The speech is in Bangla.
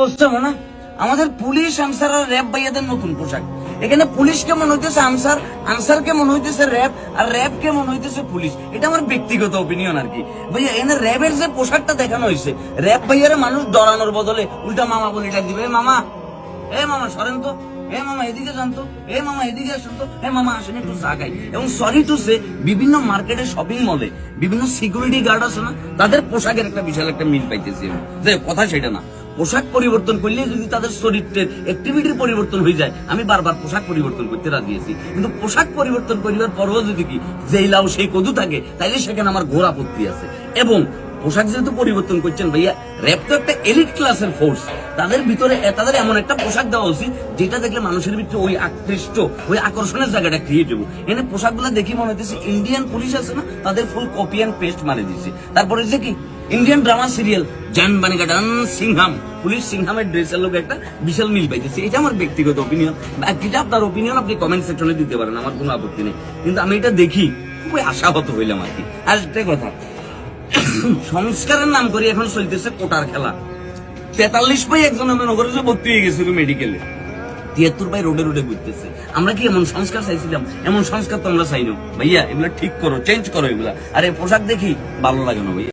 অবস্থা মনে আমাদের পুলিশ আনসার আর র্যাব ভাইয়াদের নতুন পোশাক। এখানে পুলিশ কেমন হইতেছে আনসার, আনসার কেমন হইতেছে র্যাব, আর র্যাব কেমন হইতেছে পুলিশ। এটা আমার ব্যক্তিগত অপিনিয়ন আর কি ভাইয়া। এখানে র্যাবের যে পোশাকটা দেখানো হয়েছে, র্যাব ভাইয়ারে মানুষ ডরানোর বদলে উল্টা মামা বলে ডাক দিবে, মামা এ মামা সরেন তো, এ মামা এদিকে যান তো, এ মামা এদিকে আসেন তো, এ মামা আসেন একটু চা খাই। এবং সরি টু সে বিভিন্ন মার্কেটে শপিং মলে বিভিন্ন সিকিউরিটি গার্ড আছে না, তাদের পোশাকের একটা বিশাল একটা মিল পাইতেছি আমি। যে কথা সেটা না, পোশাক পরিবর্তন করলে যদি তাদের শরীরের অ্যাক্টিভিটির পরিবর্তন হয়ে যায়, আমি বারবার পোশাক পরিবর্তন করতে রাজি আছি। কিন্তু পোশাক পরিবর্তন করিবার পরও যদি কি যেই লাউ সেই কদু থাকে, তাইলে সেখানে আমার ঘোর আপত্তি আছে। এবং পোশাক যেহেতু পরিবর্তন করছেন ভাইয়া, র্যাব তো একটা এলিট ক্লাসের ফোর্স, তাদের ভিতরে তাদের এমন একটা পোশাক দেওয়া উচিত যেটা দেখলে মানুষের ভিতরে ওই আকৃষ্ট, ওই আকর্ষণের জায়গাটা ক্রিয়েট হবো। এনে পোশাকগুলো দেখি মনে হইতেছে ইন্ডিয়ান পুলিশ আছে না, তাদের ফুল কপি অ্যান্ড পেস্ট মারে দিচ্ছে। তারপরে যে কি ইন্ডিয়ান ড্রামা সিরিয়াল জান বানেগা ডান সিংহাম, পুলিশ সিংহামের ড্রেসের লোক একটা বিশাল মিল পাইতেছে। এটা আমার ব্যক্তিগত অপিনিয়ন। যেটা আপনার অপিনিয়ন আপনি কমেন্ট সেকশনে দিতে পারেন, আমার কোনো আপত্তি নেই। কিন্তু আমি এটা দেখি খুবই আশাহত হইলাম আর কি। আর একটা কথা, সংস্কারের নাম করে এখন চলতেছে কোটার খেলা। 43 ভাই একজন আমার নগরে যে ভর্তি হয়ে গেছিল মেডিকেলে, 73 ভাই রোডে রোডে ঘুরতেছে। আমরা কি এমন সংস্কার চাইছিলাম? এমন সংস্কার তো আমরা চাইনো ভাইয়া। এগুলা ঠিক করো, চেঞ্জ করো এগুলা। আর এই পোশাক দেখি ভালো লাগে না ভাইয়া।